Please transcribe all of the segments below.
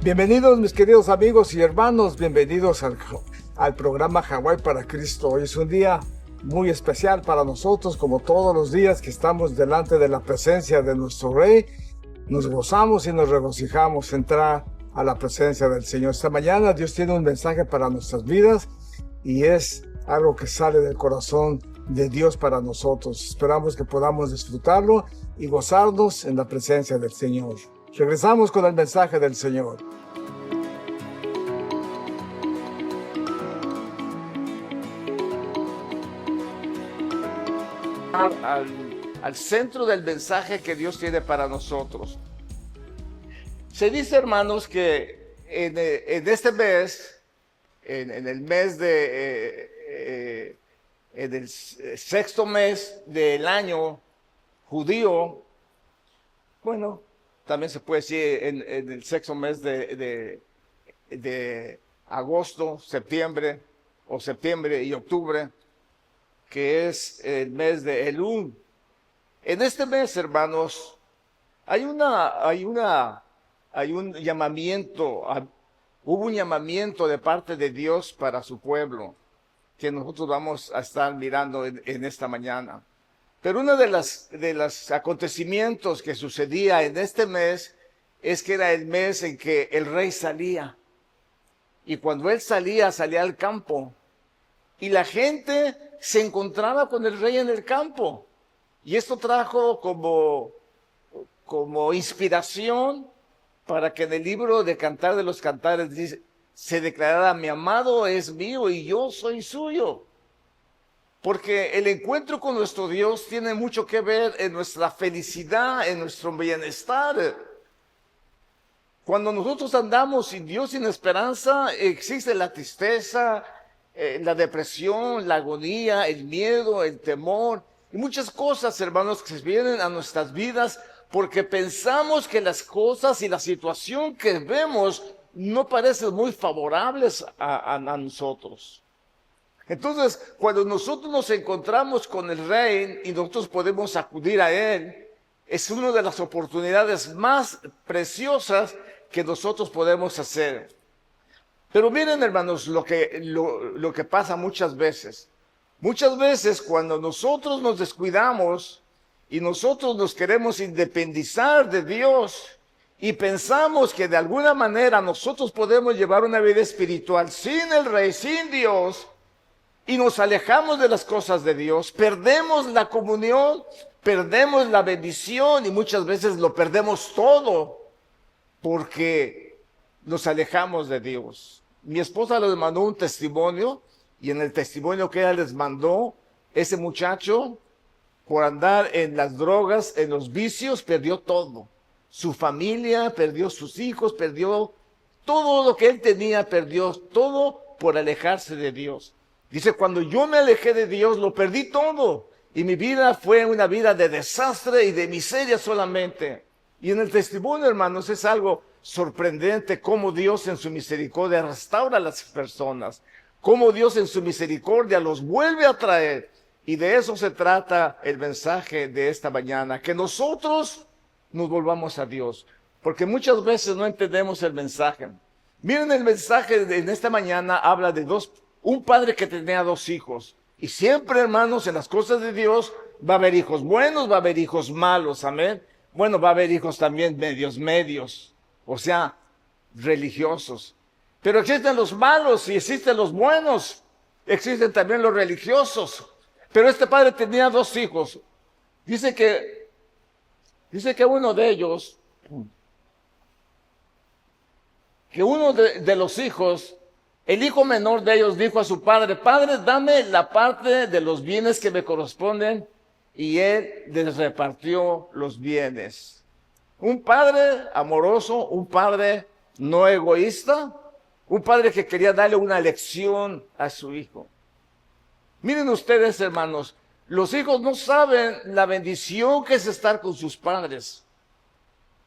Bienvenidos mis queridos amigos y hermanos, bienvenidos al programa Hawái para Cristo. Hoy es un día muy especial para nosotros, como todos los días que estamos delante de la presencia de nuestro Rey. Nos gozamos y nos regocijamos entrar a la presencia del Señor. Esta mañana Dios tiene un mensaje para nuestras vidas y es algo que sale del corazón de Dios para nosotros. Esperamos que podamos disfrutarlo y gozarnos en la presencia del Señor. Regresamos con el mensaje del Señor. Al centro del mensaje que Dios tiene para nosotros. Se dice, hermanos, que en este mes, en el mes en el sexto mes del año judío, bueno, también se puede decir en el sexto mes de agosto, septiembre, o septiembre y octubre, que es el mes de Elul. En este mes, hermanos, hay un llamamiento, hubo un llamamiento de parte de Dios para su pueblo, que nosotros vamos a estar mirando en esta mañana. Pero uno de los acontecimientos que sucedía en este mes es que era el mes en que el rey salía. Y cuando él salía al campo. Y la gente se encontraba con el rey en el campo. Y esto trajo como inspiración para que en el libro de Cantar de los Cantares dice, se declarara: mi amado es mío y yo soy suyo. Porque el encuentro con nuestro Dios tiene mucho que ver en nuestra felicidad, en nuestro bienestar. Cuando nosotros andamos sin Dios, sin esperanza, existe la tristeza, la depresión, la agonía, el miedo, el temor y muchas cosas, hermanos, que vienen a nuestras vidas porque pensamos que las cosas y la situación que vemos no parecen muy favorables a nosotros. Entonces, cuando nosotros nos encontramos con el Rey y nosotros podemos acudir a Él, es una de las oportunidades más preciosas que nosotros podemos hacer. Pero miren, hermanos, lo que pasa muchas veces. Muchas veces cuando nosotros nos descuidamos y nosotros nos queremos independizar de Dios y pensamos que de alguna manera nosotros podemos llevar una vida espiritual sin el Rey, sin Dios, y nos alejamos de las cosas de Dios, perdemos la comunión, perdemos la bendición y muchas veces lo perdemos todo porque nos alejamos de Dios. Mi esposa les mandó un testimonio y en el testimonio que ella les mandó, ese muchacho, por andar en las drogas, en los vicios, perdió todo. Su familia, perdió sus hijos, perdió todo lo que él tenía, perdió todo por alejarse de Dios. Dice, cuando yo me alejé de Dios, lo perdí todo. Y mi vida fue una vida de desastre y de miseria solamente. Y en el testimonio, hermanos, es algo sorprendente cómo Dios en su misericordia restaura a las personas. Cómo Dios en su misericordia los vuelve a traer. Y de eso se trata el mensaje de esta mañana. Que nosotros nos volvamos a Dios. Porque muchas veces no entendemos el mensaje. Miren, el mensaje en esta mañana habla de un padre que tenía dos hijos. Y siempre, hermanos, en las cosas de Dios va a haber hijos buenos, va a haber hijos malos, amén. Bueno, va a haber hijos también medios, o sea, religiosos. Pero existen los malos y existen los buenos. Existen también los religiosos. Pero este padre tenía dos hijos. Dice que uno de ellos, de los hijos, el hijo menor de ellos dijo a su padre: Padre, dame la parte de los bienes que me corresponden. Y él les repartió los bienes. Un padre amoroso, un padre no egoísta, un padre que quería darle una lección a su hijo. Miren ustedes, hermanos, los hijos no saben la bendición que es estar con sus padres.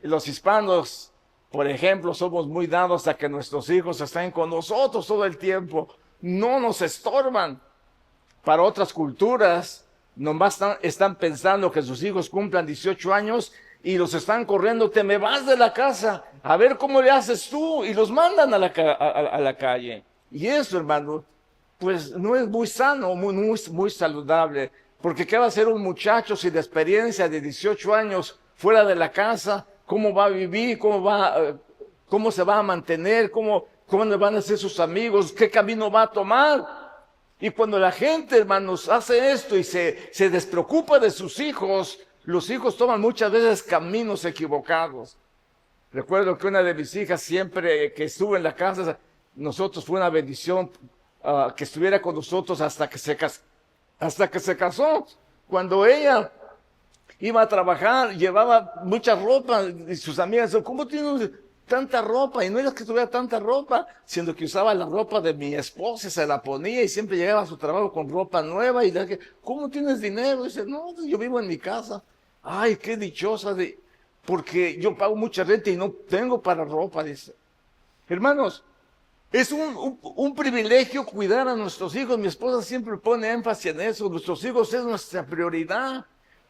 Los hispanos, por ejemplo, somos muy dados a que nuestros hijos estén con nosotros todo el tiempo. No nos estorban. Para otras culturas, nomás están pensando que sus hijos cumplan 18 años y los están corriendo, te me vas de la casa, a ver cómo le haces tú, y los mandan a la calle. Y eso, hermano, pues no es muy sano, muy saludable, porque ¿qué va a hacer un muchacho sin experiencia de 18 años fuera de la casa? ¿Cómo va a vivir? ¿Cómo se va a mantener? ¿Cómo le van a ser sus amigos? ¿Qué camino va a tomar? Y cuando la gente, hermanos, hace esto y se despreocupa de sus hijos, los hijos toman muchas veces caminos equivocados. Recuerdo que una de mis hijas, siempre que estuvo en la casa, nosotros fue una bendición que estuviera con nosotros hasta que se casó. Cuando ella iba a trabajar, llevaba mucha ropa y sus amigas decían, ¿cómo tienes tanta ropa? Y no era que tuviera tanta ropa, sino que usaba la ropa de mi esposa, se la ponía y siempre llegaba a su trabajo con ropa nueva. Y le dije, ¿cómo tienes dinero? Y dice, no, yo vivo en mi casa. Ay, qué dichosa, porque yo pago mucha renta y no tengo para ropa, dice. Hermanos, es un privilegio cuidar a nuestros hijos. Mi esposa siempre pone énfasis en eso. Nuestros hijos es nuestra prioridad.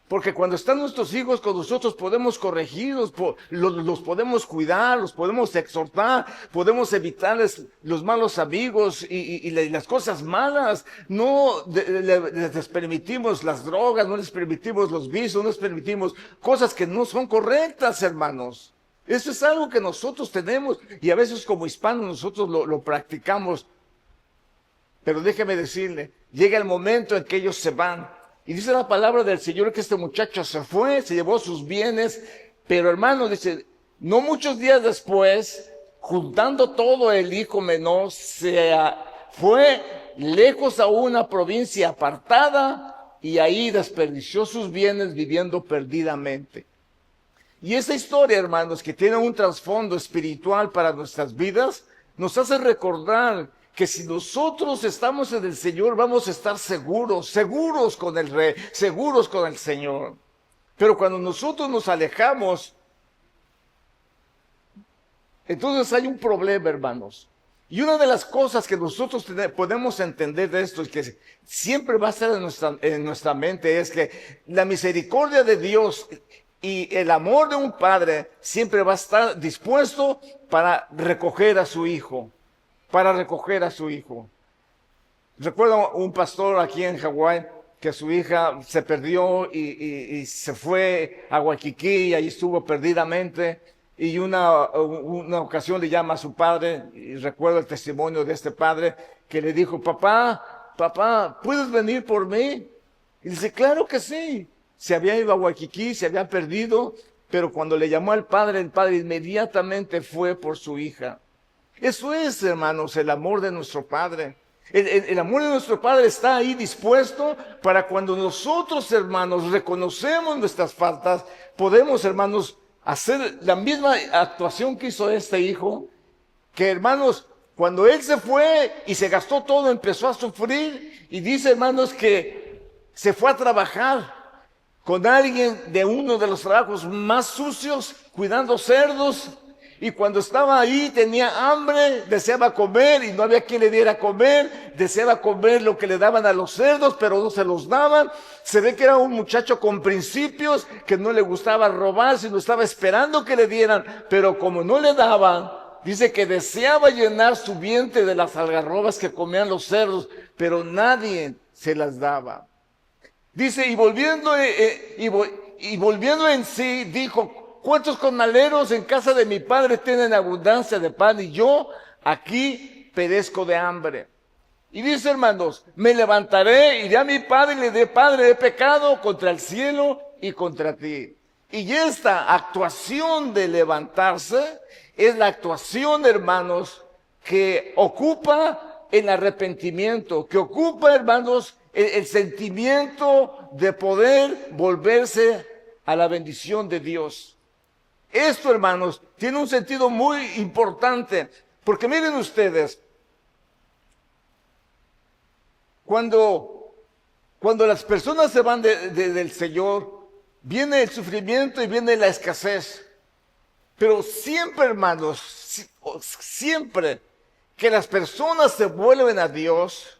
Porque cuando están nuestros hijos con nosotros podemos corregirlos, los podemos cuidar, los podemos exhortar, podemos evitarles los malos amigos y las cosas malas. No les permitimos las drogas, no les permitimos los vicios, no les permitimos cosas que no son correctas, hermanos. Eso es algo que nosotros tenemos y a veces como hispanos nosotros lo practicamos. Pero déjeme decirle, llega el momento en que ellos se van. Y dice la palabra del Señor que este muchacho se fue, se llevó sus bienes, pero hermano, dice, no muchos días después, juntando todo, el hijo menor se fue lejos a una provincia apartada y ahí desperdició sus bienes viviendo perdidamente. Y esa historia, hermanos, que tiene un trasfondo espiritual para nuestras vidas, nos hace recordar que si nosotros estamos en el Señor, vamos a estar seguros con el Rey, seguros con el Señor. Pero cuando nosotros nos alejamos, entonces hay un problema, hermanos. Y una de las cosas que nosotros podemos entender de esto, y que siempre va a estar en nuestra mente, es que la misericordia de Dios y el amor de un padre siempre va a estar dispuesto para recoger a su hijo. Recuerdo un pastor aquí en Hawái que su hija se perdió y se fue a Waikiki y ahí estuvo perdidamente. Y una ocasión le llama a su padre, y recuerdo el testimonio de este padre, que le dijo, papá, ¿puedes venir por mí? Y dice, claro que sí. Se había ido a Waikiki, se había perdido, pero cuando le llamó al padre, el padre inmediatamente fue por su hija. Eso es, hermanos, el amor de nuestro Padre. El amor de nuestro Padre está ahí dispuesto para cuando nosotros, hermanos, reconocemos nuestras faltas, podemos, hermanos, hacer la misma actuación que hizo este hijo, que, hermanos, cuando él se fue y se gastó todo, empezó a sufrir y dice, hermanos, que se fue a trabajar con alguien de uno de los trabajos más sucios, cuidando cerdos. Y cuando estaba ahí tenía hambre, deseaba comer y no había quien le diera a comer, deseaba comer lo que le daban a los cerdos, pero no se los daban. Se ve que era un muchacho con principios, que no le gustaba robar, sino estaba esperando que le dieran, pero como no le daban, dice que deseaba llenar su vientre de las algarrobas que comían los cerdos, pero nadie se las daba. Dice, y volviendo en sí, dijo, ¿cuántos jornaleros en casa de mi padre tienen abundancia de pan y yo aquí perezco de hambre? Y dice, hermanos, me levantaré, iré a mi padre y le diré, Padre, he pecado contra el cielo y contra ti. Y esta actuación de levantarse es la actuación, hermanos, que ocupa el arrepentimiento, que ocupa, hermanos, el sentimiento de poder volverse a la bendición de Dios. Esto, hermanos, tiene un sentido muy importante, porque miren ustedes, cuando las personas se van del Señor, viene el sufrimiento y viene la escasez. Pero siempre, hermanos, siempre que las personas se vuelven a Dios,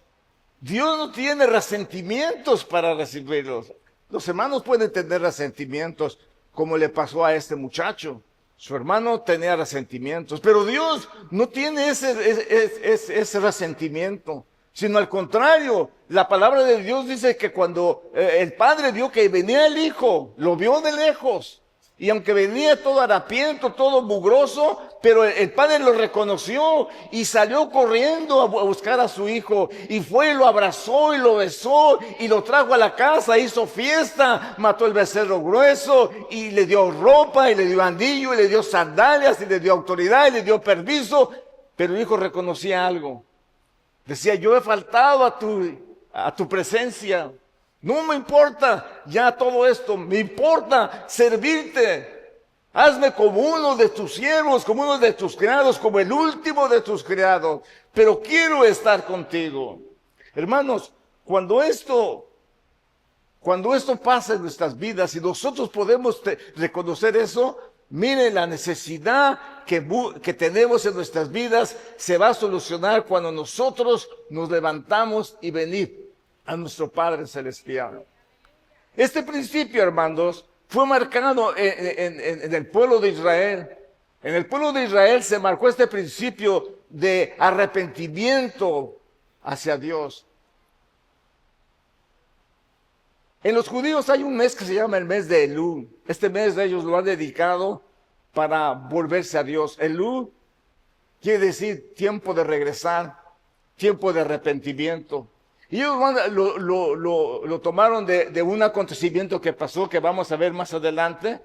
Dios no tiene resentimientos para recibirlos. Los hermanos pueden tener resentimientos como le pasó a este muchacho. Su hermano tenía resentimientos, pero Dios no tiene ese resentimiento, sino al contrario. La palabra de Dios dice que cuando el padre vio que venía el hijo, lo vio de lejos. Y aunque venía todo harapiento, todo mugroso, pero el padre lo reconoció y salió corriendo a buscar a su hijo. Y fue y lo abrazó y lo besó y lo trajo a la casa, hizo fiesta, mató el becerro grueso y le dio ropa y le dio andillo y le dio sandalias y le dio autoridad y le dio permiso. Pero el hijo reconocía algo. Decía, yo he faltado a tu presencia. No me importa ya todo esto, me importa servirte. Hazme como uno de tus siervos, como uno de tus criados, como el último de tus criados. Pero quiero estar contigo. Hermanos, cuando esto pasa en nuestras vidas y nosotros podemos reconocer eso, miren, la necesidad que tenemos en nuestras vidas se va a solucionar cuando nosotros nos levantamos y venimos a nuestro Padre Celestial. Este principio, hermanos, fue marcado en el pueblo de Israel. En el pueblo de Israel se marcó este principio de arrepentimiento hacia Dios. En los judíos hay un mes que se llama el mes de Elul. Este mes ellos lo han dedicado para volverse a Dios. Elul quiere decir tiempo de regresar, tiempo de arrepentimiento. Y ellos lo tomaron de un acontecimiento que pasó, que vamos a ver más adelante.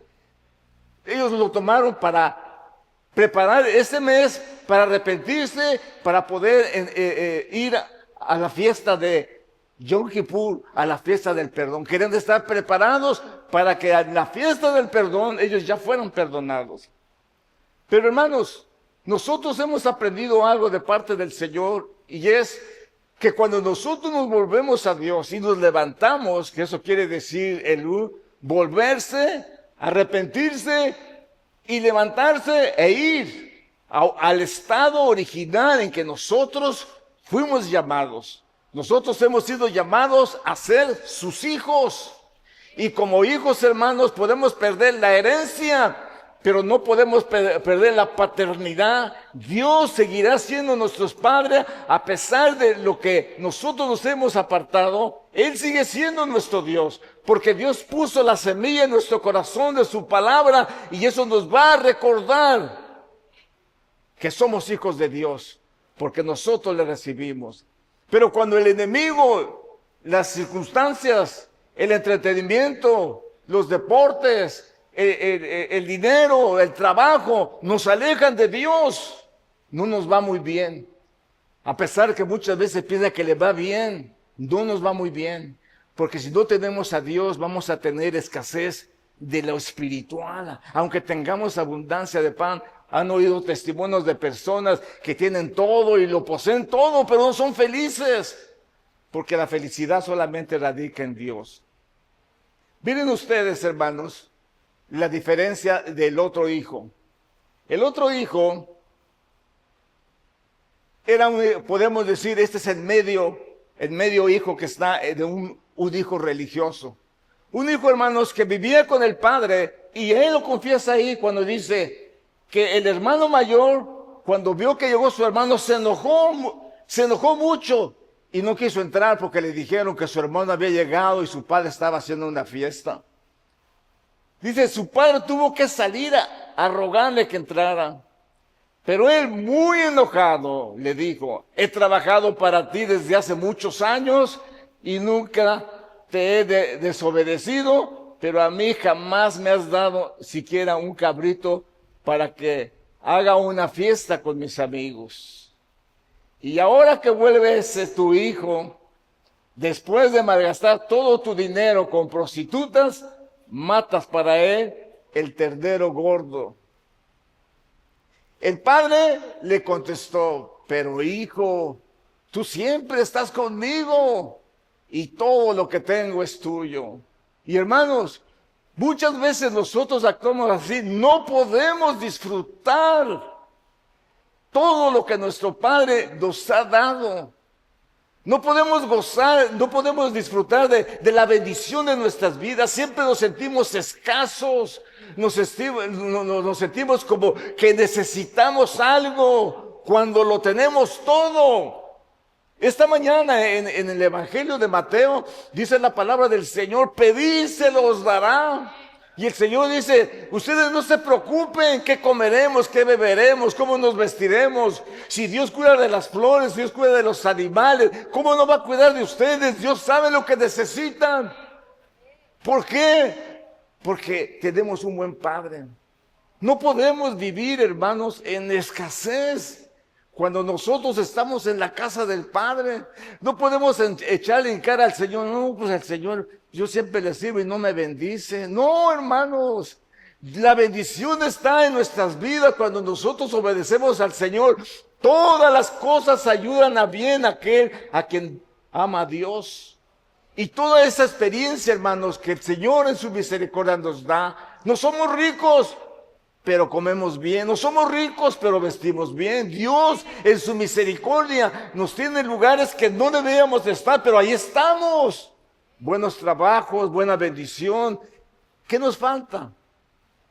Ellos lo tomaron para preparar ese mes, para arrepentirse, para poder ir a la fiesta de Yom Kippur, a la fiesta del perdón. Querían estar preparados para que en la fiesta del perdón ellos ya fueran perdonados. Pero hermanos, nosotros hemos aprendido algo de parte del Señor, y es que cuando nosotros nos volvemos a Dios y nos levantamos, que eso quiere decir volverse, arrepentirse y levantarse e ir al estado original en que nosotros fuimos llamados. Nosotros hemos sido llamados a ser sus hijos. Y como hijos, hermanos, podemos perder la herencia, pero no podemos perder la paternidad. Dios seguirá siendo nuestro Padre a pesar de lo que nosotros nos hemos apartado. Él sigue siendo nuestro Dios, porque Dios puso la semilla en nuestro corazón de su palabra, y eso nos va a recordar que somos hijos de Dios, porque nosotros le recibimos. Pero cuando el enemigo, las circunstancias, el entretenimiento, los deportes, el dinero, el trabajo, nos alejan de Dios, no nos va muy bien. A pesar que muchas veces piensa que le va bien, no nos va muy bien. Porque si no tenemos a Dios, vamos a tener escasez de lo espiritual. Aunque tengamos abundancia de pan, han oído testimonios de personas que tienen todo y lo poseen todo, pero no son felices. Porque la felicidad solamente radica en Dios. Miren ustedes, hermanos, la diferencia del otro hijo. El otro hijo era, podemos decir, este es el medio hijo que está de un hijo religioso. Un hijo, hermanos, que vivía con el padre, y él lo confiesa ahí cuando dice que el hermano mayor, cuando vio que llegó su hermano, se enojó mucho y no quiso entrar porque le dijeron que su hermano había llegado y su padre estaba haciendo una fiesta. Dice, su padre tuvo que salir a rogarle que entrara. Pero él, muy enojado, le dijo, he trabajado para ti desde hace muchos años y nunca te he desobedecido, pero a mí jamás me has dado siquiera un cabrito para que haga una fiesta con mis amigos. Y ahora que vuelve ese tu hijo, después de malgastar todo tu dinero con prostitutas, matas para él el ternero gordo. El padre le contestó, pero hijo, tú siempre estás conmigo y todo lo que tengo es tuyo. Y hermanos, muchas veces nosotros actuamos así, no podemos disfrutar todo lo que nuestro Padre nos ha dado. No podemos gozar, no podemos disfrutar de la bendición de nuestras vidas. Siempre nos sentimos escasos, nos sentimos como que necesitamos algo cuando lo tenemos todo. Esta mañana en el Evangelio de Mateo dice la palabra del Señor: pedid, se los dará. Y el Señor dice: ustedes no se preocupen qué comeremos, qué beberemos, cómo nos vestiremos. Si Dios cuida de las flores, Dios cuida de los animales, ¿cómo no va a cuidar de ustedes? Dios sabe lo que necesitan. ¿Por qué? Porque tenemos un buen Padre. No podemos vivir, hermanos, en escasez. Cuando nosotros estamos en la casa del Padre, no podemos echarle en cara al Señor: no, pues el Señor, yo siempre le sirvo y no me bendice. No, hermanos, la bendición está en nuestras vidas cuando nosotros obedecemos al Señor. Todas las cosas ayudan a bien a aquel a quien ama a Dios. Y toda esa experiencia, hermanos, que el Señor en su misericordia nos da. No somos ricos, pero comemos bien. No somos ricos, pero vestimos bien. Dios en su misericordia nos tiene en lugares que no deberíamos estar, pero ahí estamos. Buenos trabajos, buena bendición. ¿Qué nos falta?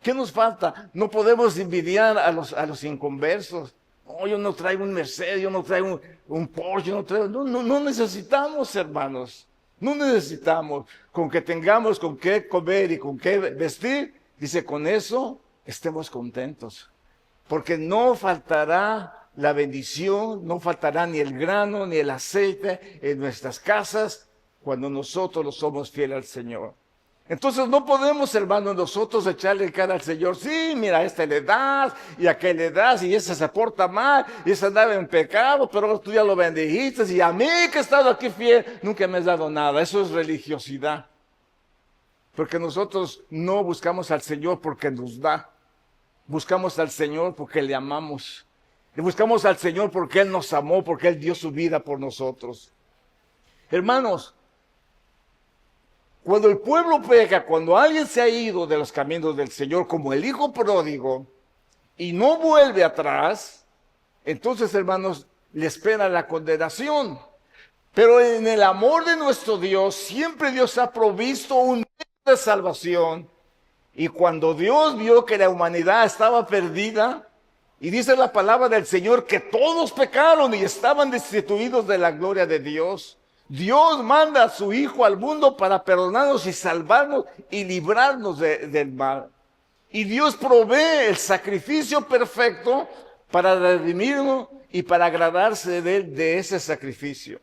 ¿Qué nos falta? No podemos envidiar a los inconversos. No, yo no traigo un Mercedes, yo no traigo un Porsche, yo no traigo... No necesitamos, hermanos. No necesitamos. Con que tengamos con qué comer y con qué vestir, dice, con eso estemos contentos, porque no faltará la bendición, no faltará ni el grano ni el aceite en nuestras casas cuando nosotros lo somos fieles al Señor. Entonces no podemos, hermanos, nosotros echarle cara al Señor: sí, mira, a este le das y a aquel le das, y ese se porta mal y ese andaba en pecado, pero tú ya lo bendijiste, y a mí que he estado aquí fiel nunca me has dado nada. Eso es religiosidad, porque nosotros no buscamos al Señor porque nos da. Buscamos al Señor porque le amamos. Le buscamos al Señor porque Él nos amó, porque Él dio su vida por nosotros. Hermanos, cuando el pueblo peca, cuando alguien se ha ido de los caminos del Señor, como el hijo pródigo, y no vuelve atrás, entonces, hermanos, le espera la condenación. Pero en el amor de nuestro Dios, siempre Dios ha provisto un medio de salvación. Y cuando Dios vio que la humanidad estaba perdida, y dice la palabra del Señor que todos pecaron y estaban destituidos de la gloria de Dios, Dios manda a su Hijo al mundo para perdonarnos y salvarnos y librarnos del mal. Y Dios provee el sacrificio perfecto para redimirnos y para agradarse de Él, de ese sacrificio.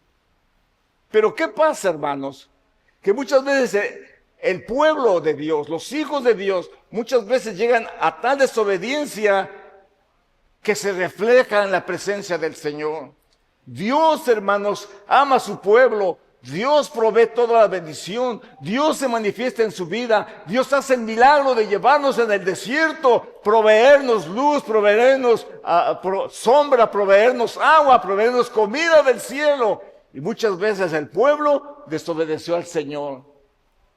Pero ¿qué pasa, hermanos? Que muchas veces el pueblo de Dios, los hijos de Dios, muchas veces llegan a tal desobediencia que se refleja en la presencia del Señor. Dios, hermanos, ama a su pueblo. Dios provee toda la bendición. Dios se manifiesta en su vida. Dios hace el milagro de llevarnos en el desierto, proveernos luz, proveernos sombra, proveernos agua, proveernos comida del cielo. Y muchas veces el pueblo desobedeció al Señor.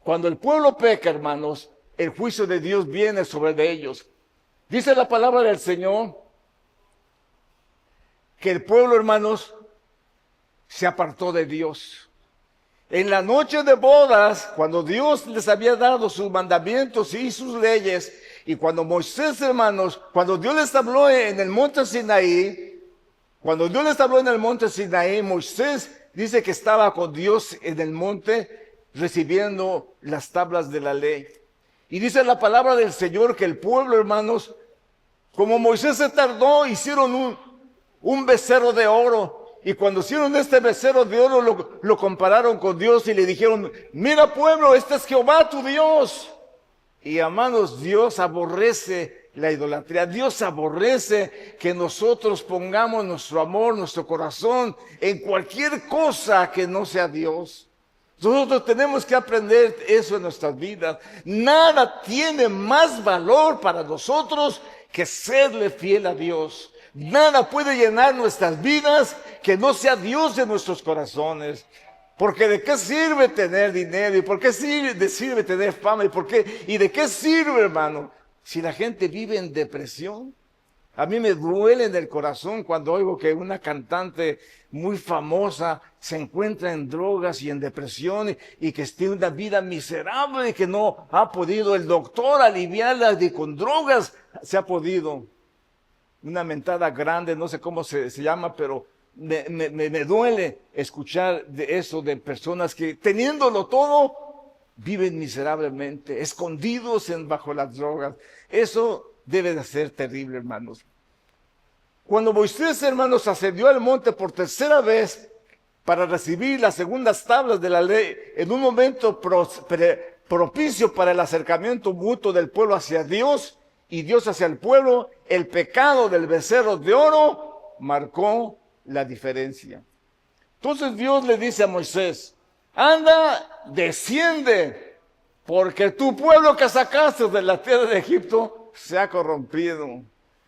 Cuando el pueblo peca, hermanos, el juicio de Dios viene sobre de ellos. Dice la palabra del Señor que el pueblo, hermanos, se apartó de Dios. En la noche de bodas, cuando Dios les había dado sus mandamientos y sus leyes, y cuando Moisés, hermanos, cuando Dios les habló en el monte Sinaí, Moisés dice que estaba con Dios en el monte recibiendo las tablas de la ley. Y dice la palabra del Señor que el pueblo, hermanos, como Moisés se tardó, hicieron un becerro de oro. Y cuando hicieron este becerro de oro, lo compararon con Dios y le dijeron: mira, pueblo, este es Jehová tu Dios. Y hermanos, Dios aborrece la idolatría. Dios aborrece que nosotros pongamos nuestro amor, nuestro corazón en cualquier cosa que no sea Dios. Nosotros tenemos que aprender eso en nuestras vidas. Nada tiene más valor para nosotros que serle fiel a Dios. Nada puede llenar nuestras vidas que no sea Dios en nuestros corazones. Porque ¿de qué sirve tener dinero? ¿Y por qué sirve tener fama? ¿Y de qué sirve, hermano? Si la gente vive en depresión, A mí me duele en el corazón cuando oigo que una cantante muy famosa se encuentra en drogas y en depresión y que tiene una vida miserable y que no ha podido el doctor aliviarla y con drogas se ha podido. Una mentada grande, no sé cómo se llama, pero me duele escuchar de eso, de personas que teniéndolo todo, viven miserablemente, escondidos bajo las drogas. Eso debe de ser terrible, hermanos. Cuando Moisés, hermanos, ascendió al monte por tercera vez para recibir las segundas tablas de la ley, en un momento propicio para el acercamiento mutuo del pueblo hacia Dios y Dios hacia el pueblo, el pecado del becerro de oro marcó la diferencia. Entonces Dios le dice a Moisés: anda, desciende, porque tu pueblo que sacaste de la tierra de Egipto se ha corrompido.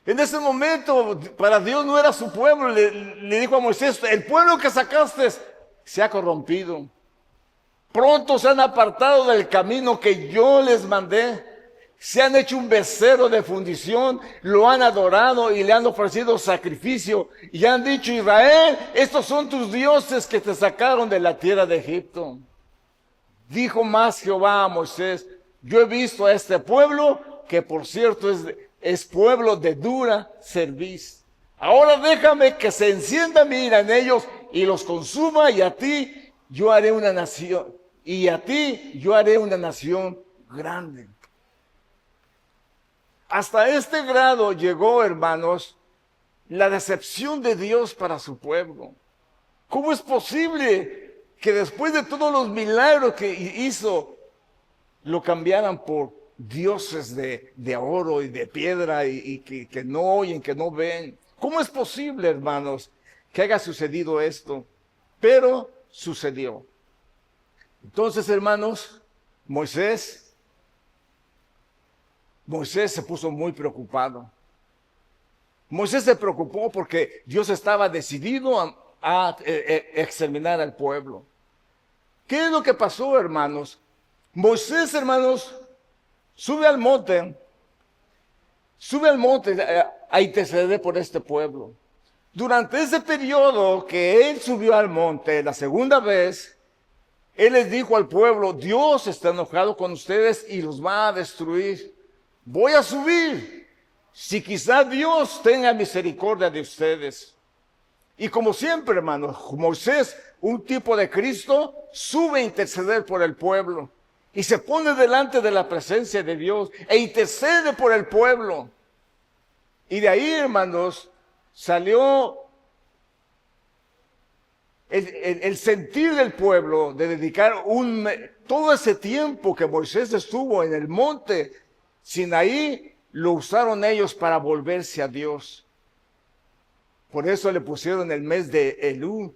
En ese momento, para Dios no era su pueblo, le dijo a Moisés: el pueblo que sacaste se ha corrompido. Pronto se han apartado del camino que yo les mandé. Se han hecho un becerro de fundición, lo han adorado y le han ofrecido sacrificio. Y han dicho: Israel, estos son tus dioses que te sacaron de la tierra de Egipto. Dijo más Jehová a Moisés: yo he visto a este pueblo, que por cierto es pueblo de dura cerviz. Ahora déjame que se encienda mi ira en ellos y los consuma, y a ti yo haré una nación, grande. Hasta este grado llegó, hermanos, la decepción de Dios para su pueblo. ¿Cómo es posible que después de todos los milagros que hizo, lo cambiaran por dioses de oro y de piedra y que no oyen, que no ven? ¿Cómo es posible, hermanos, que haya sucedido esto? Pero sucedió. Entonces, hermanos, Moisés se puso muy preocupado. Moisés se preocupó porque Dios estaba decidido a exterminar al pueblo. ¿Qué es lo que pasó, hermanos? Moisés, hermanos, sube al monte a interceder por este pueblo. Durante ese periodo que él subió al monte, la segunda vez, él les dijo al pueblo: Dios está enojado con ustedes y los va a destruir. Voy a subir, si quizá Dios tenga misericordia de ustedes. Y como siempre, hermanos, Moisés, un tipo de Cristo, sube a interceder por el pueblo. Y se pone delante de la presencia de Dios e intercede por el pueblo. Y de ahí, hermanos, salió el sentir del pueblo de dedicar todo ese tiempo que Moisés estuvo en el monte Sinaí, lo usaron ellos para volverse a Dios. Por eso le pusieron el mes de Elú,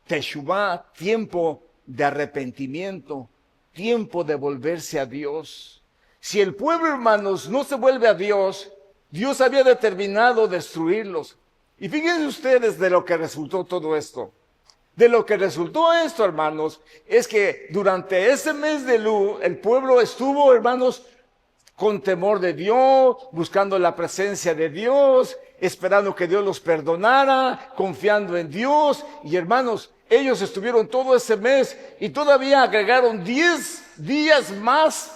Teshuvá, tiempo de arrepentimiento, tiempo de volverse a Dios. Si el pueblo, hermanos, no se vuelve a Dios, Dios había determinado destruirlos. Y fíjense ustedes de lo que resultó todo esto. De lo que resultó esto, hermanos, es que durante ese mes de Elú, el pueblo estuvo, hermanos, con temor de Dios, buscando la presencia de Dios, esperando que Dios los perdonara, confiando en Dios. Y hermanos, ellos estuvieron todo ese mes y todavía agregaron 10 días más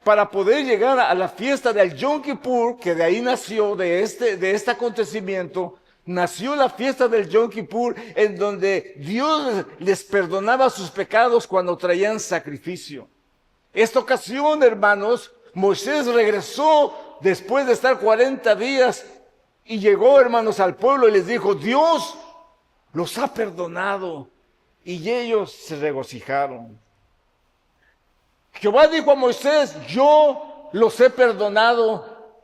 para poder llegar a la fiesta del Yom Kippur, que de ahí nació, de este acontecimiento, nació la fiesta del Yom Kippur, en donde Dios les perdonaba sus pecados cuando traían sacrificio. Esta ocasión, hermanos, Moisés regresó después de estar 40 días y llegó, hermanos, al pueblo y les dijo: Dios los ha perdonado. Y ellos se regocijaron. Jehová dijo a Moisés: yo los he perdonado.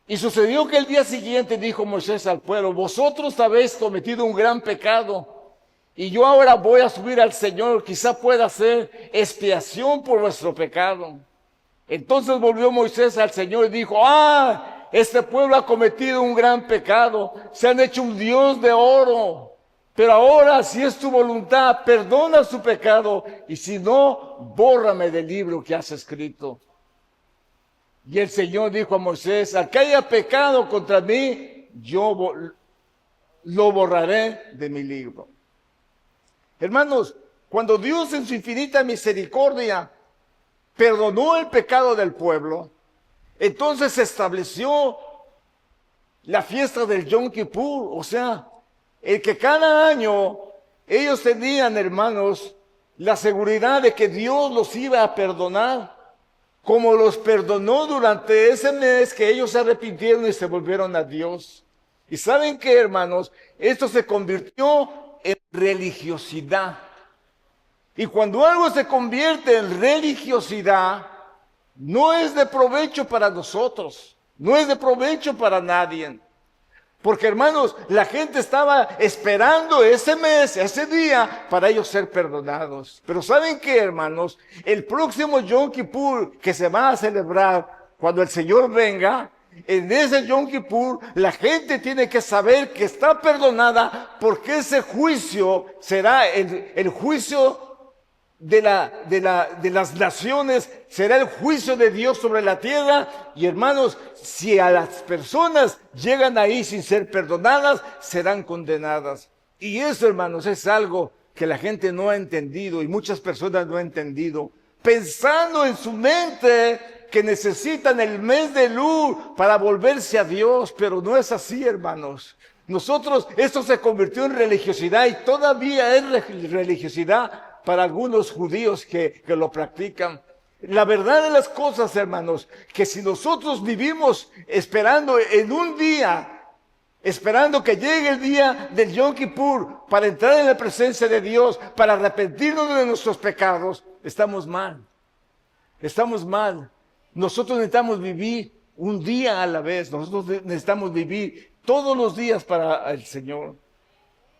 Y sucedió que el día siguiente dijo Moisés al pueblo: vosotros habéis cometido un gran pecado, y yo ahora voy a subir al Señor, quizá pueda hacer expiación por vuestro pecado. Entonces volvió Moisés al Señor y dijo: este pueblo ha cometido un gran pecado, se han hecho un dios de oro. Pero ahora, si es tu voluntad, perdona su pecado, y si no, bórrame del libro que has escrito. Y el Señor dijo a Moisés, al que haya pecado contra mí, yo lo borraré de mi libro. Hermanos, cuando Dios en su infinita misericordia perdonó el pecado del pueblo, entonces se estableció la fiesta del Yom Kippur, o sea, el que cada año ellos tenían, hermanos, la seguridad de que Dios los iba a perdonar, como los perdonó durante ese mes que ellos se arrepintieron y se volvieron a Dios. ¿Y saben qué, hermanos? Esto se convirtió en religiosidad. Y cuando algo se convierte en religiosidad, no es de provecho para nosotros, no es de provecho para nadie. Porque, hermanos, la gente estaba esperando ese mes, ese día, para ellos ser perdonados. Pero ¿saben qué, hermanos? El próximo Yom Kippur que se va a celebrar cuando el Señor venga, en ese Yom Kippur, la gente tiene que saber que está perdonada, porque ese juicio será el juicio de las naciones, será el juicio de Dios sobre la tierra. Y hermanos, si a las personas llegan ahí sin ser perdonadas, serán condenadas. Y eso, hermanos, es algo que la gente no ha entendido y muchas personas no han entendido, pensando en su mente que necesitan el mes de Elul para volverse a Dios, pero no es así, hermanos. Nosotros, esto se convirtió en religiosidad y todavía es religiosidad para algunos judíos que lo practican. La verdad de las cosas, hermanos, que si nosotros vivimos esperando en un día, esperando que llegue el día del Yom Kippur para entrar en la presencia de Dios, para arrepentirnos de nuestros pecados, estamos mal. Estamos mal. Nosotros necesitamos vivir un día a la vez. Nosotros necesitamos vivir todos los días para el Señor.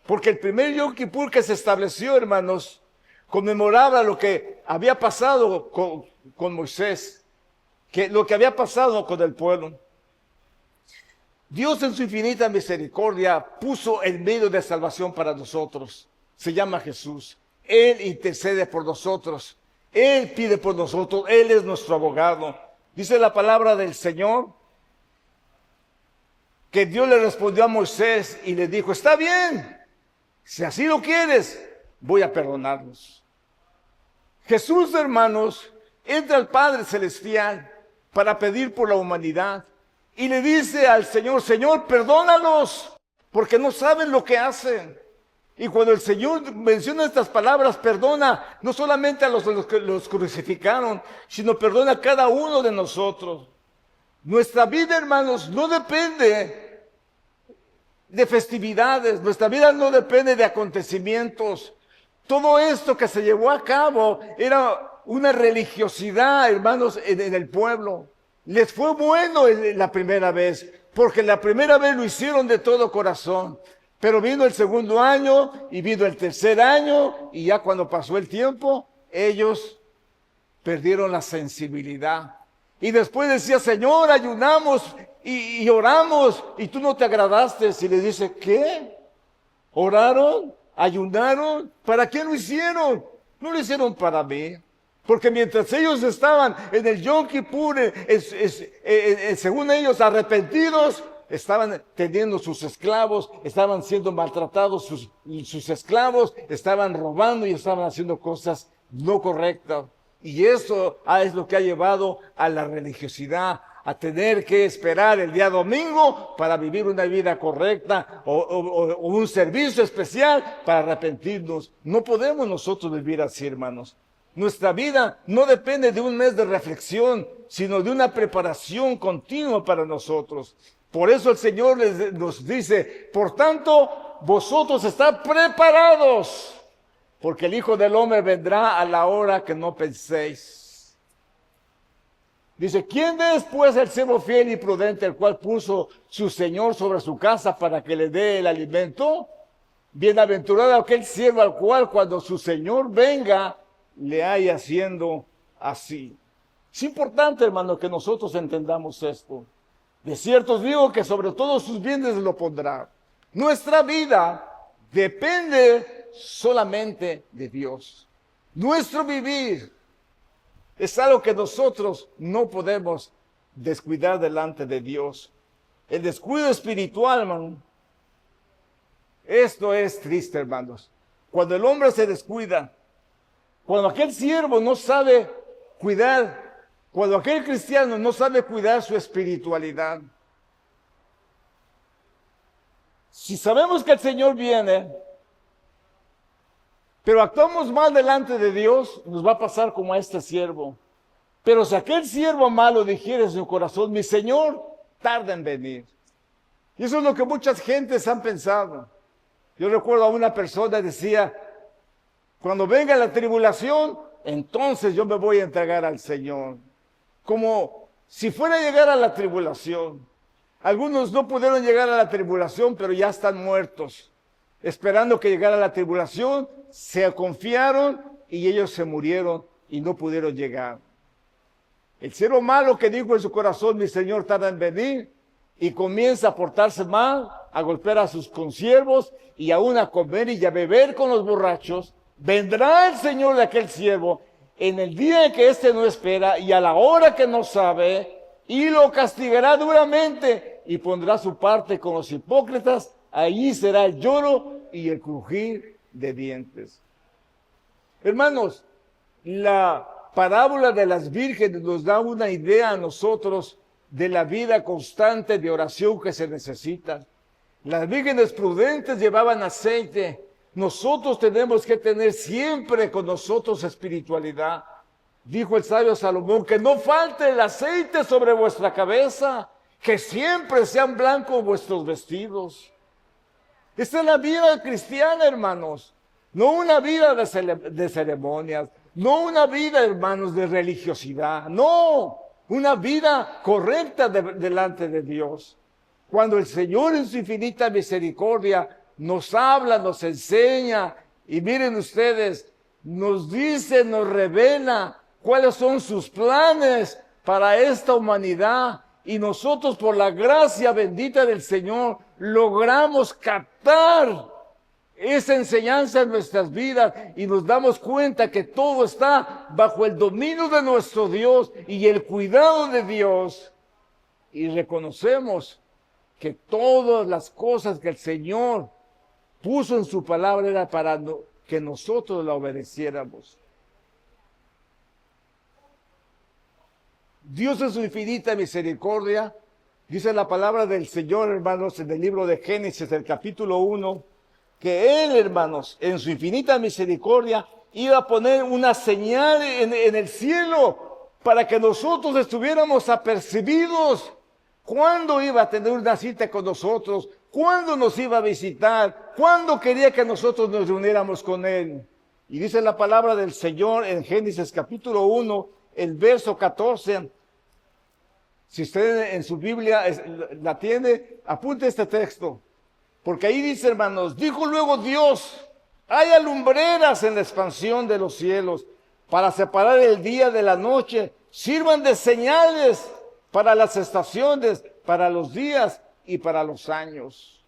Porque el primer Yom Kippur que se estableció, hermanos, conmemoraba lo que había pasado con Moisés, lo que había pasado con el pueblo. Dios en su infinita misericordia puso el medio de salvación para nosotros. Se llama Jesús. Él intercede por nosotros. Él pide por nosotros. Él es nuestro abogado. Dice la palabra del Señor que Dios le respondió a Moisés y le dijo, está bien, si así lo quieres, voy a perdonarlos. Jesús, hermanos, entra al Padre Celestial para pedir por la humanidad y le dice al Señor, Señor, perdónalos, porque no saben lo que hacen. Y cuando el Señor menciona estas palabras, perdona no solamente a los que los crucificaron, sino perdona a cada uno de nosotros. Nuestra vida, hermanos, no depende de festividades, nuestra vida no depende de acontecimientos. Todo esto que se llevó a cabo era una religiosidad, hermanos, en el pueblo. Les fue bueno la primera vez, porque la primera vez lo hicieron de todo corazón. Pero vino el segundo año y vino el tercer año, y ya cuando pasó el tiempo, ellos perdieron la sensibilidad. Y después decía, Señor, ayunamos y oramos, y tú no te agradaste. Y le dice, ¿qué? ¿Oraron? ¿Ayunaron? ¿Para qué lo hicieron? No lo hicieron para mí. Porque mientras ellos estaban en el Yom Kippur, según ellos arrepentidos, estaban teniendo sus esclavos, estaban siendo maltratados sus esclavos, estaban robando y estaban haciendo cosas no correctas. Y eso es lo que ha llevado a la religiosidad, a tener que esperar el día domingo para vivir una vida correcta o un servicio especial para arrepentirnos. No podemos nosotros vivir así, hermanos. Nuestra vida no depende de un mes de reflexión, sino de una preparación continua para nosotros. Por eso el Señor nos dice, por tanto, vosotros estad preparados, porque el Hijo del Hombre vendrá a la hora que no penséis. Dice, ¿quién es pues el siervo fiel y prudente, el cual puso su Señor sobre su casa para que le dé el alimento? Bienaventurado aquel siervo al cual cuando su Señor venga, le haya haciendo así. Es importante, hermano, que nosotros entendamos esto. De cierto os digo que sobre todos sus bienes lo pondrá. Nuestra vida depende solamente de Dios. Nuestro vivir es algo que nosotros no podemos descuidar delante de Dios. El descuido espiritual, hermano. Esto es triste, hermanos. Cuando el hombre se descuida, cuando aquel siervo no sabe cuidar, cuando aquel cristiano no sabe cuidar su espiritualidad. Si sabemos que el Señor viene, pero actuamos mal delante de Dios, nos va a pasar como a este siervo. Pero si aquel siervo malo dijera en su corazón, mi Señor tarda en venir. Y eso es lo que muchas gentes han pensado. Yo recuerdo a una persona que decía, cuando venga la tribulación, entonces yo me voy a entregar al Señor. Como si fuera a llegar a la tribulación. Algunos no pudieron llegar a la tribulación, pero ya están muertos. Esperando que llegara la tribulación, se confiaron y ellos se murieron y no pudieron llegar. El siervo malo que dijo en su corazón, mi Señor tarda en venir, y comienza a portarse mal, a golpear a sus consiervos y aún a comer y a beber con los borrachos, vendrá el Señor de aquel siervo en el día en que éste no espera y a la hora que no sabe, y lo castigará duramente y pondrá su parte con los hipócritas. Allí será el lloro y el crujir de dientes. Hermanos, la parábola de las vírgenes nos da una idea a nosotros de la vida constante de oración que se necesita. Las vírgenes prudentes llevaban aceite. Nosotros tenemos que tener siempre con nosotros espiritualidad. Dijo el sabio Salomón, que no falte el aceite sobre vuestra cabeza, que siempre sean blancos vuestros vestidos. Esta es la vida cristiana, hermanos. No una vida de ceremonias, no una vida, hermanos, de religiosidad, no, una vida correcta delante de Dios. Cuando el Señor en su infinita misericordia nos habla, nos enseña, y miren ustedes, nos dice, nos revela cuáles son sus planes para esta humanidad, y nosotros por la gracia bendita del Señor logramos captar esa enseñanza en nuestras vidas y nos damos cuenta que todo está bajo el dominio de nuestro Dios y el cuidado de Dios, y reconocemos que todas las cosas que el Señor puso en su palabra era para que nosotros la obedeciéramos. Dios en su infinita misericordia, dice la palabra del Señor, hermanos, en el libro de Génesis, el capítulo 1, que Él, hermanos, en su infinita misericordia, iba a poner una señal en el cielo para que nosotros estuviéramos apercibidos. ¿Cuándo iba a tener una cita con nosotros? ¿Cuándo nos iba a visitar? ¿Cuándo quería que nosotros nos reuniéramos con Él? Y dice la palabra del Señor en Génesis capítulo 1, el verso 14. Si usted en su Biblia la tiene, apunte este texto. Porque ahí dice, hermanos, dijo luego Dios, hay lumbreras en la expansión de los cielos para separar el día de la noche, sirvan de señales para las estaciones, para los días y para los años.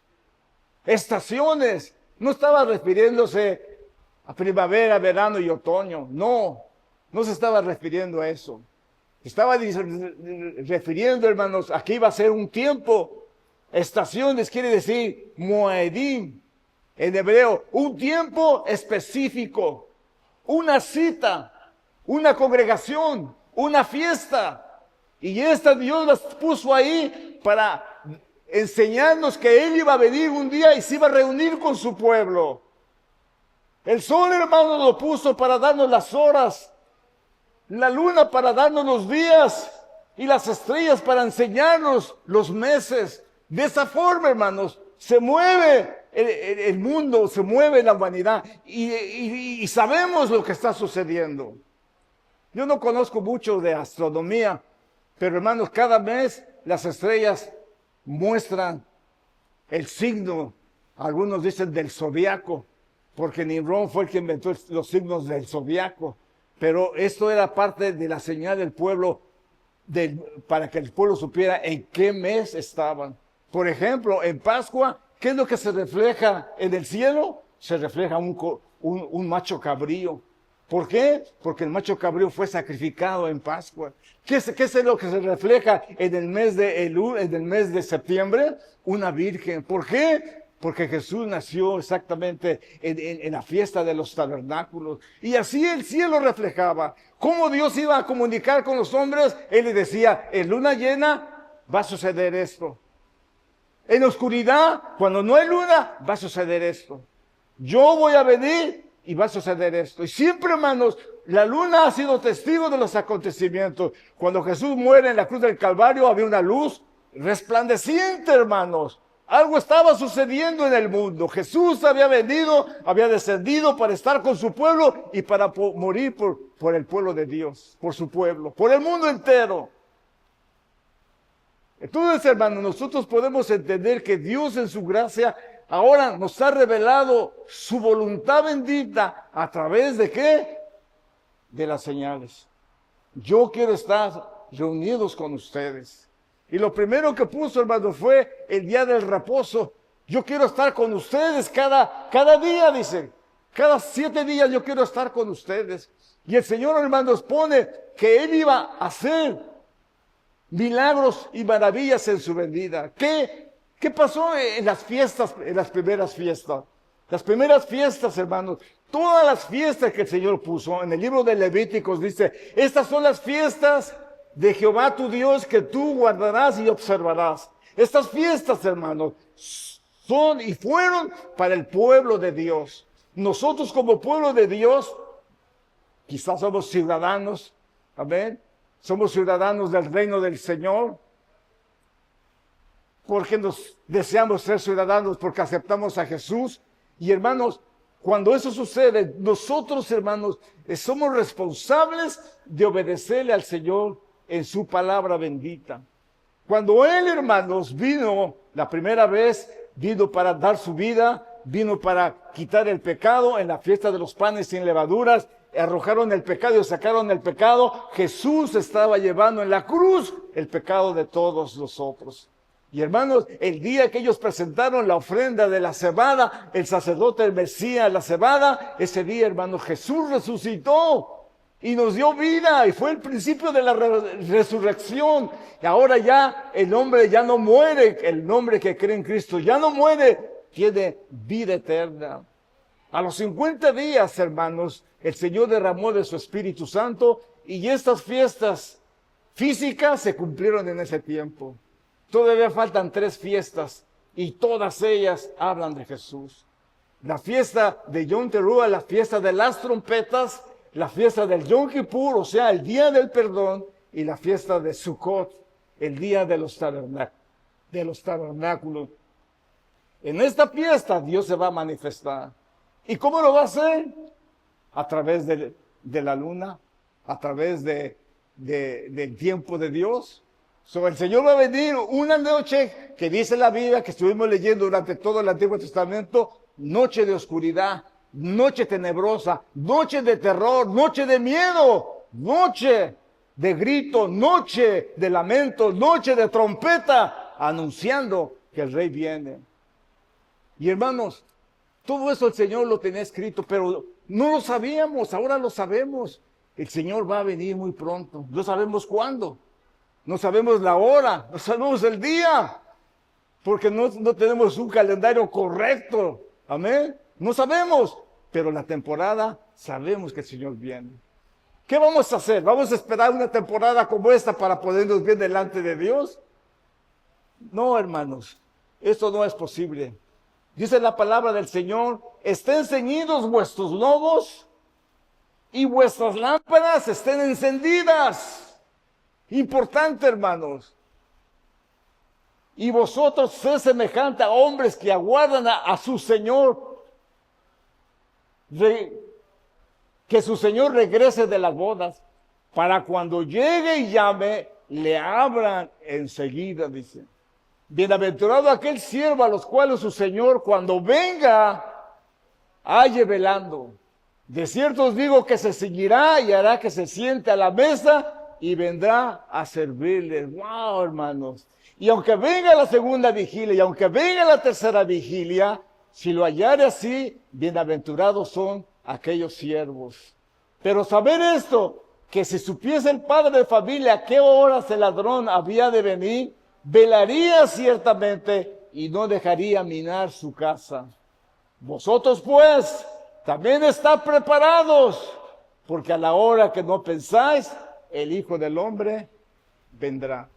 Estaciones, no estaba refiriéndose a primavera, verano y otoño, no se estaba refiriendo a eso. Estaba refiriendo, hermanos, a que iba a ser un tiempo. Estaciones quiere decir moedim, en hebreo, un tiempo específico, una cita, una congregación, una fiesta. Y esta Dios las puso ahí para enseñarnos que Él iba a venir un día y se iba a reunir con su pueblo. El sol, hermanos, lo puso para darnos las horas, la luna para darnos los días y las estrellas para enseñarnos los meses. De esa forma, hermanos, se mueve el mundo, se mueve la humanidad y sabemos lo que está sucediendo. Yo no conozco mucho de astronomía, pero hermanos, cada mes las estrellas muestran el signo, algunos dicen del zodiaco, porque Nimrod fue el que inventó los signos del zodiaco, pero esto era parte de la señal del pueblo, para que el pueblo supiera en qué mes estaban. Por ejemplo, en Pascua, ¿qué es lo que se refleja en el cielo? Se refleja un macho cabrío. ¿Por qué? Porque el macho cabrío fue sacrificado en Pascua. ¿Qué es lo que se refleja en el mes de Elul, en el mes de septiembre? Una virgen. ¿Por qué? Porque Jesús nació exactamente en la fiesta de los tabernáculos. Y así el cielo reflejaba. ¿Cómo Dios iba a comunicar con los hombres? Él les decía, en luna llena va a suceder esto. En oscuridad, cuando no hay luna, va a suceder esto. Yo voy a venir y va a suceder esto. Y siempre, hermanos, la luna ha sido testigo de los acontecimientos. Cuando Jesús muere en la cruz del Calvario, había una luz resplandeciente, hermanos. Algo estaba sucediendo en el mundo. Jesús había venido, había descendido para estar con su pueblo y para morir por el pueblo de Dios, por su pueblo, por el mundo entero. Entonces, hermanos, nosotros podemos entender que Dios en su gracia ahora nos ha revelado su voluntad bendita a través de ¿qué? De las señales. Yo quiero estar reunidos con ustedes. Y lo primero que puso, hermano, fue el día del reposo. Yo quiero estar con ustedes cada día, dice. Cada 7 días yo quiero estar con ustedes. Y el Señor, hermanos, pone que Él iba a hacer milagros y maravillas en su venida. ¿Qué pasó en las fiestas, en las primeras fiestas? Las primeras fiestas, hermanos, todas las fiestas que el Señor puso, en el libro de Levíticos dice, estas son las fiestas de Jehová tu Dios que tú guardarás y observarás. Estas fiestas, hermanos, son y fueron para el pueblo de Dios. Nosotros como pueblo de Dios, quizás somos ciudadanos, amén. Somos ciudadanos del reino del Señor. Porque nos deseamos ser ciudadanos, porque aceptamos a Jesús. Y hermanos, cuando eso sucede, nosotros, hermanos, somos responsables de obedecerle al Señor en su palabra bendita. Cuando Él, hermanos, vino la primera vez, vino para dar su vida, vino para quitar el pecado en la fiesta de los panes sin levaduras, arrojaron el pecado y sacaron el pecado. Jesús estaba llevando en la cruz el pecado de todos nosotros. Y hermanos, el día que ellos presentaron la ofrenda de la cebada, el sacerdote, el Mesías, la cebada, ese día, hermanos, Jesús resucitó y nos dio vida y fue el principio de la resurrección. Y ahora ya el hombre ya no muere, el hombre que cree en Cristo ya no muere, tiene vida eterna. A los 50 días, hermanos, el Señor derramó de su Espíritu Santo y estas fiestas físicas se cumplieron en ese tiempo. Todavía faltan 3 fiestas y todas ellas hablan de Jesús. La fiesta de Yom Teruah, la fiesta de las trompetas, la fiesta del Yom Kippur, o sea, el día del perdón, y la fiesta de Sukkot, el día de los tabernáculos. En esta fiesta Dios se va a manifestar. ¿Y cómo lo va a hacer? A través de la luna, a través del tiempo de Dios. El Señor va a venir una noche que dice la Biblia, que estuvimos leyendo durante todo el Antiguo Testamento, noche de oscuridad, noche tenebrosa, noche de terror, noche de miedo, noche de grito, noche de lamento, noche de trompeta, anunciando que el Rey viene. Y hermanos, todo eso el Señor lo tenía escrito, pero no lo sabíamos, ahora lo sabemos. El Señor va a venir muy pronto, no sabemos cuándo. No sabemos la hora, no sabemos el día, porque no tenemos un calendario correcto. Amén. No sabemos, pero la temporada sabemos que el Señor viene. ¿Qué vamos a hacer? ¿Vamos a esperar una temporada como esta para ponernos bien delante de Dios? No, hermanos, esto no es posible. Dice la palabra del Señor, estén ceñidos vuestros lomos y vuestras lámparas estén encendidas. Importante, hermanos. Y vosotros sed semejante a hombres que aguardan a su Señor, que su Señor regrese de las bodas, para cuando llegue y llame, le abran enseguida, dice. Bienaventurado aquel siervo a los cuales su Señor, cuando venga, halle velando. De cierto os digo que se ceñirá y hará que se siente a la mesa y vendrá a servirles. ¡Wow, hermanos! Y aunque venga la segunda vigilia y aunque venga la tercera vigilia, si lo hallare así, bienaventurados son aquellos siervos. Pero saber esto, que si supiese el padre de familia a qué horas el ladrón había de venir, velaría ciertamente y no dejaría minar su casa. Vosotros pues también estad preparados, porque a la hora que no pensáis, el Hijo del Hombre vendrá.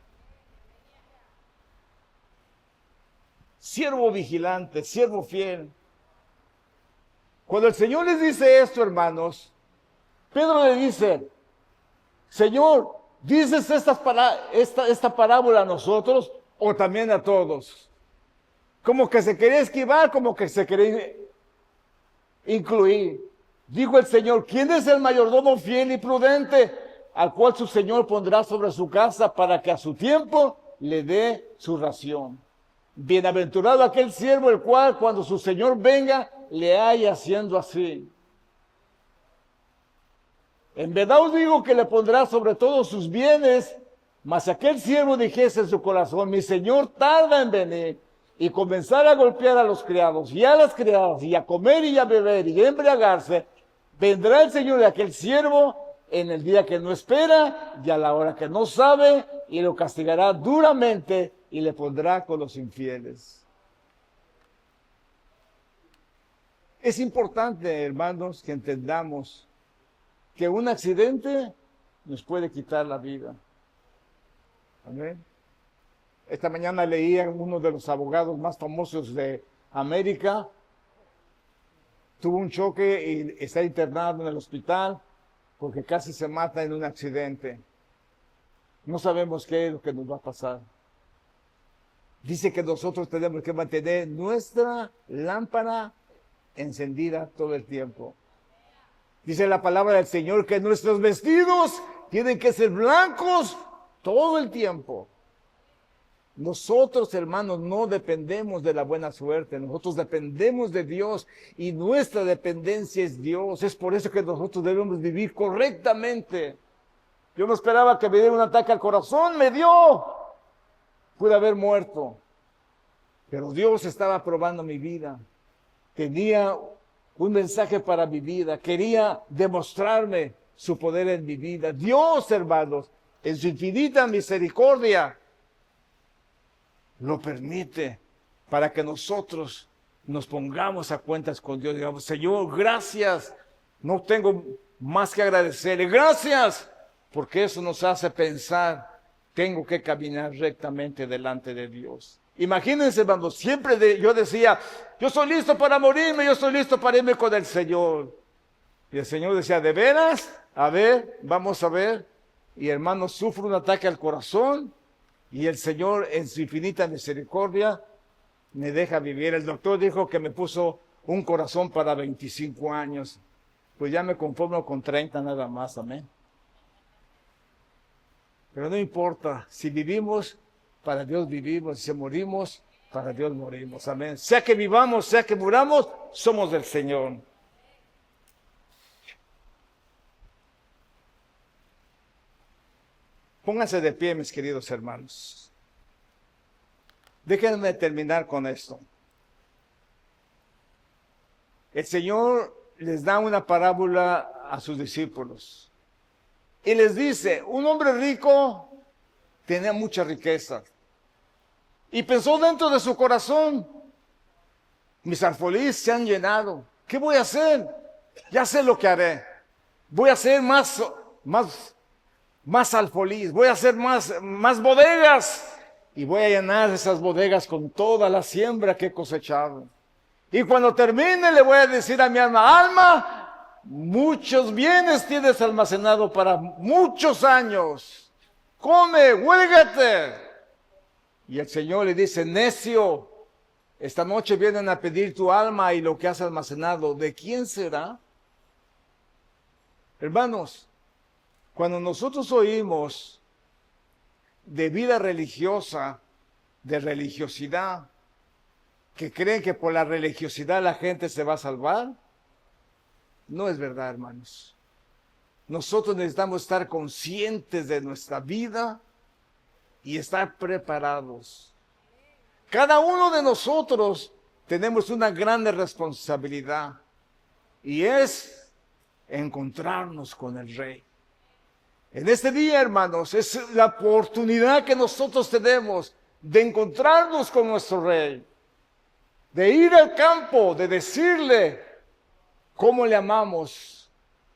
Siervo vigilante, siervo fiel. Cuando el Señor les dice esto, hermanos, Pedro le dice, Señor, ¿dices esta parábola a nosotros o también a todos? Como que se quería esquivar, como que se quería incluir. Dijo el Señor, ¿quién es el mayordomo fiel y prudente, al cual su Señor pondrá sobre su casa para que a su tiempo le dé su ración? Bienaventurado aquel siervo, el cual cuando su Señor venga, le haya haciendo así. En verdad os digo que le pondrá sobre todos sus bienes, mas aquel siervo dijese en su corazón, mi Señor tarda en venir, y comenzar a golpear a los criados y a las criadas, y a comer y a beber y a embriagarse, vendrá el Señor de aquel siervo en el día que no espera y a la hora que no sabe, y lo castigará duramente y le pondrá con los infieles. Es importante, hermanos, que entendamos que un accidente nos puede quitar la vida. Amén. Esta mañana leía uno de los abogados más famosos de América. Tuvo un choque y está internado en el hospital porque casi se mata en un accidente. No sabemos qué es lo que nos va a pasar. Dice que nosotros tenemos que mantener nuestra lámpara encendida todo el tiempo. Dice la palabra del Señor que nuestros vestidos tienen que ser blancos todo el tiempo. Nosotros, hermanos, no dependemos de la buena suerte, nosotros dependemos de Dios y nuestra dependencia es Dios. Es por eso que nosotros debemos vivir correctamente. Yo no esperaba que me diera un ataque al corazón, me dio. Pude haber muerto, pero Dios estaba probando mi vida. Tenía un mensaje para mi vida, quería demostrarme su poder en mi vida. Dios, hermanos, en su infinita misericordia, lo permite para que nosotros nos pongamos a cuentas con Dios. Digamos, Señor, gracias, no tengo más que agradecerle. Gracias, porque eso nos hace pensar, tengo que caminar rectamente delante de Dios. Imagínense, hermanos, siempre yo decía, yo estoy listo para morirme, yo estoy listo para irme con el Señor. Y el Señor decía, ¿de veras? A ver, vamos a ver. Y hermanos, sufro un ataque al corazón. Y el Señor, en su infinita misericordia, me deja vivir. El doctor dijo que me puso un corazón para 25 años. Pues ya me conformo con 30 nada más, amén. Pero no importa, si vivimos, para Dios vivimos. Si morimos, para Dios morimos, amén. Sea que vivamos, sea que muramos, somos del Señor. Pónganse de pie, mis queridos hermanos. Déjenme terminar con esto. El Señor les da una parábola a sus discípulos. Y les dice, un hombre rico tenía mucha riqueza. Y pensó dentro de su corazón, mis alfolíes se han llenado. ¿Qué voy a hacer? Ya sé lo que haré. Voy a hacer más alfolís, voy a hacer más bodegas y voy a llenar esas bodegas con toda la siembra que he cosechado. Y cuando termine le voy a decir a mi alma, muchos bienes tienes almacenado para muchos años. Come, huélgate. Y el Señor le dice, necio, esta noche vienen a pedir tu alma y lo que has almacenado, ¿de quién será? Hermanos, cuando nosotros oímos de vida religiosa, de religiosidad, que creen que por la religiosidad la gente se va a salvar, no es verdad, hermanos. Nosotros necesitamos estar conscientes de nuestra vida y estar preparados. Cada uno de nosotros tenemos una grande responsabilidad y es encontrarnos con el Rey. En este día, hermanos, es la oportunidad que nosotros tenemos de encontrarnos con nuestro Rey, de ir al campo, de decirle cómo le amamos,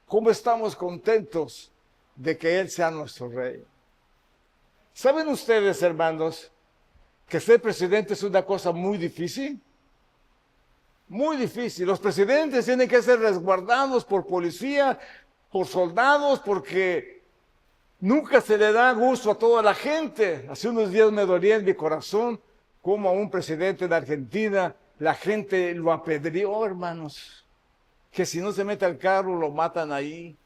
cómo estamos contentos de que Él sea nuestro Rey. ¿Saben ustedes, hermanos, que ser presidente es una cosa muy difícil? Muy difícil. Los presidentes tienen que ser resguardados por policía, por soldados, porque nunca se le da gusto a toda la gente. Hace unos días me dolía en mi corazón como a un presidente de Argentina la gente lo apedreó, hermanos. Que si no se mete al carro lo matan ahí.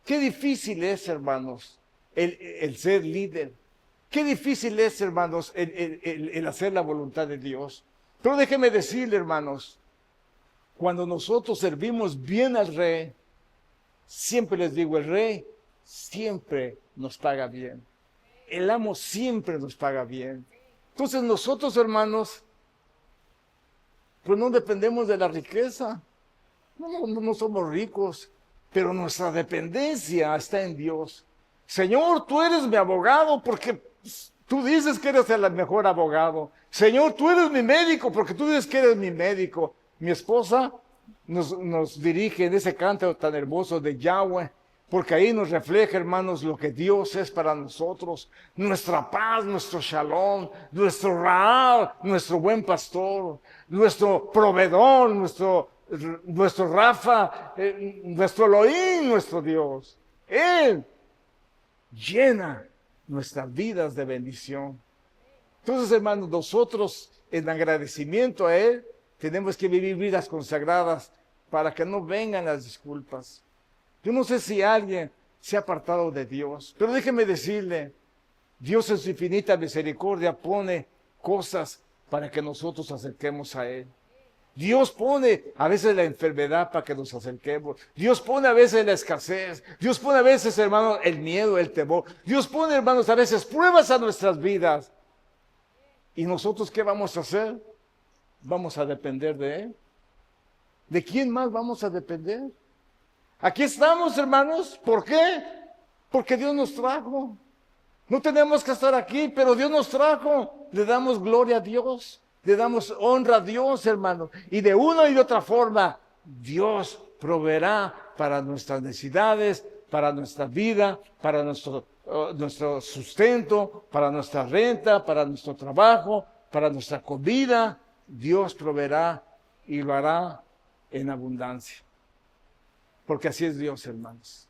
Qué difícil es, hermanos, el ser líder. Qué difícil es, hermanos, el hacer la voluntad de Dios. Pero déjenme decirle, hermanos, cuando nosotros servimos bien al Rey, siempre les digo, el Rey siempre nos paga bien. El amo siempre nos paga bien. Entonces nosotros, hermanos, pues no dependemos de la riqueza. No somos ricos, pero nuestra dependencia está en Dios. Señor, tú eres mi abogado porque tú dices que eres el mejor abogado. Señor, tú eres mi médico porque tú dices que eres mi médico. Mi esposa nos dirige en ese canto tan hermoso de Yahweh, porque ahí nos refleja, hermanos, lo que Dios es para nosotros. Nuestra paz, nuestro shalom, nuestro Raal, nuestro buen pastor, nuestro proveedor, nuestro Rafa, nuestro Elohim, nuestro Dios. Él llena nuestras vidas de bendición. Entonces, hermanos, nosotros en agradecimiento a Él tenemos que vivir vidas consagradas para que no vengan las disculpas. Yo no sé si alguien se ha apartado de Dios, pero déjeme decirle, Dios en su infinita misericordia pone cosas para que nosotros acerquemos a Él. Dios pone a veces la enfermedad para que nos acerquemos. Dios pone a veces la escasez. Dios pone a veces, hermanos, el miedo, el temor. Dios pone, hermanos, a veces pruebas a nuestras vidas. ¿Y nosotros qué vamos a hacer? Vamos a depender de Él. ¿De quién más vamos a depender? Aquí estamos, hermanos. ¿Por qué? Porque Dios nos trajo. No tenemos que estar aquí, pero Dios nos trajo. Le damos gloria a Dios. Le damos honra a Dios, hermano. Y de una y de otra forma, Dios proveerá para nuestras necesidades, para nuestra vida, para nuestro sustento, para nuestra renta, para nuestro trabajo, para nuestra comida. Dios proveerá y lo hará en abundancia. Porque así es Dios, hermanos.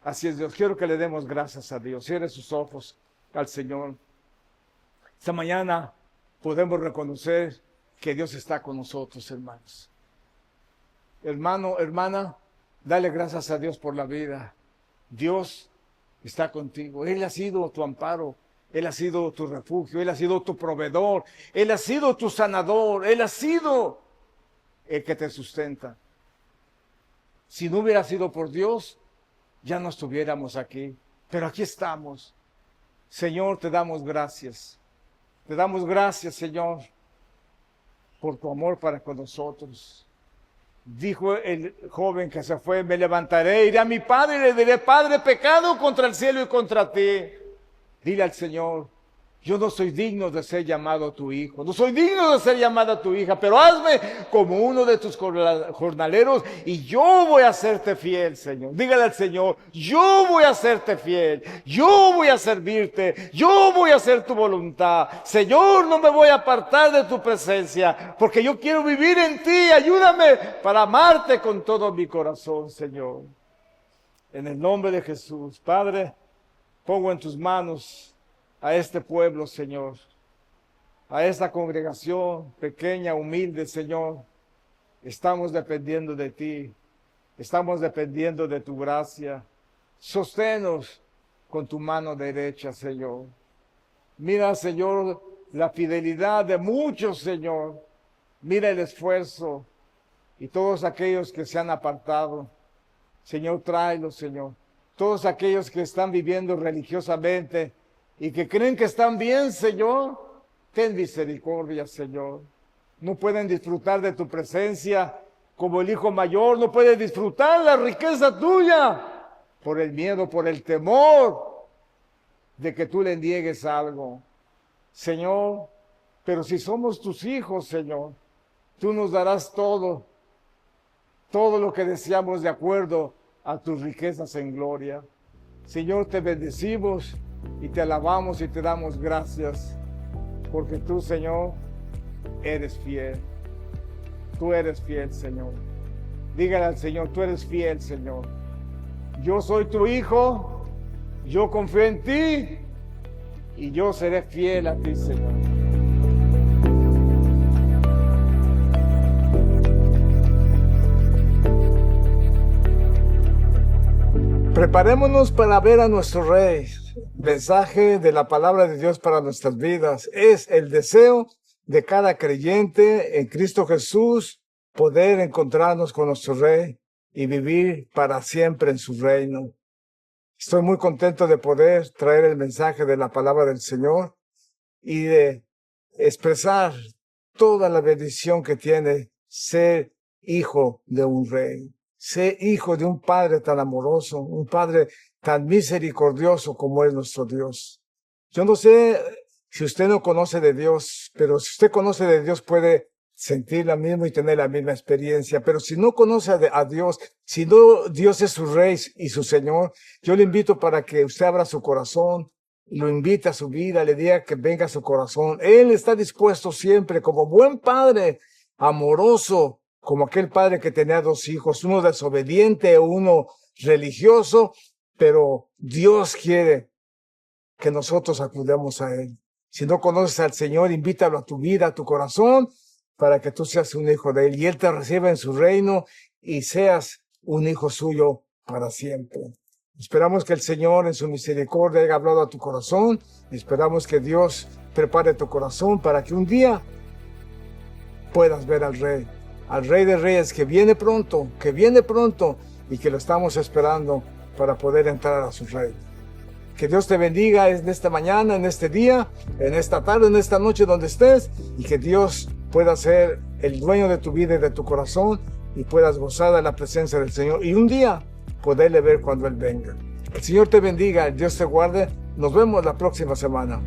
Así es Dios. Quiero que le demos gracias a Dios. Cierre sus ojos al Señor. Esta mañana podemos reconocer que Dios está con nosotros, hermanos. Hermano, hermana, dale gracias a Dios por la vida. Dios está contigo. Él ha sido tu amparo. Él ha sido tu refugio. Él ha sido tu proveedor. Él ha sido tu sanador. Él ha sido el que te sustenta. Si no hubiera sido por Dios, ya no estuviéramos aquí. Pero aquí estamos. Señor, te damos gracias. Te damos gracias, Señor, por tu amor para con nosotros. Dijo el joven que se fue, me levantaré, iré a mi padre y le diré, Padre, pecado contra el cielo y contra ti. Dile al Señor, yo no soy digno de ser llamado tu hijo, no soy digno de ser llamada tu hija, pero hazme como uno de tus jornaleros y yo voy a serte fiel, Señor. Dígale al Señor, yo voy a serte fiel, yo voy a servirte, yo voy a hacer tu voluntad. Señor, no me voy a apartar de tu presencia, porque yo quiero vivir en ti. Ayúdame para amarte con todo mi corazón, Señor. En el nombre de Jesús, Padre, pongo en tus manos a este pueblo, Señor, a esta congregación pequeña, humilde, Señor. Estamos dependiendo de ti, estamos dependiendo de tu gracia. Sosténnos con tu mano derecha, Señor. Mira, Señor, la fidelidad de muchos, Señor. Mira el esfuerzo y todos aquellos que se han apartado. Señor, tráelos, Señor. Todos aquellos que están viviendo religiosamente y que creen que están bien, Señor, ten misericordia, Señor. No pueden disfrutar de tu presencia como el hijo mayor no puede disfrutar la riqueza tuya por el miedo, por el temor de que tú le niegues algo. Señor, pero si somos tus hijos, Señor, tú nos darás todo lo que deseamos de acuerdo a tus riquezas en gloria. Señor, te bendecimos y te alabamos y te damos gracias, porque tú, Señor, eres fiel. Tú eres fiel, Señor. Dígale al Señor, tú eres fiel, Señor. Yo soy tu hijo, yo confío en ti y yo seré fiel a ti, Señor. Preparémonos para ver a nuestro Rey. Mensaje de la palabra de Dios para nuestras vidas. Es el deseo de cada creyente en Cristo Jesús poder encontrarnos con nuestro Rey y vivir para siempre en su reino. Estoy muy contento de poder traer el mensaje de la palabra del Señor y de expresar toda la bendición que tiene ser hijo de un Rey. Ser hijo de un Padre tan amoroso, un Padre tan misericordioso como es nuestro Dios. Yo no sé si usted no conoce de Dios, pero si usted conoce de Dios puede sentir la misma y tener la misma experiencia. Pero si no conoce a Dios, si no Dios es su Rey y su Señor, yo le invito para que usted abra su corazón, lo invite a su vida, le diga que venga a su corazón. Él está dispuesto siempre como buen Padre, amoroso, como aquel padre que tenía dos hijos, uno desobediente, uno religioso, pero Dios quiere que nosotros acudamos a Él. Si no conoces al Señor, invítalo a tu vida, a tu corazón, para que tú seas un hijo de Él y Él te reciba en su reino y seas un hijo suyo para siempre. Esperamos que el Señor en su misericordia haya hablado a tu corazón y esperamos que Dios prepare tu corazón para que un día puedas ver al Rey de Reyes que viene pronto y que lo estamos esperando para poder entrar a su reino. Que Dios te bendiga en esta mañana, en este día, en esta tarde, en esta noche donde estés y que Dios pueda ser el dueño de tu vida y de tu corazón y puedas gozar de la presencia del Señor y un día poderle ver cuando Él venga. El Señor te bendiga, Dios te guarde. Nos vemos la próxima semana.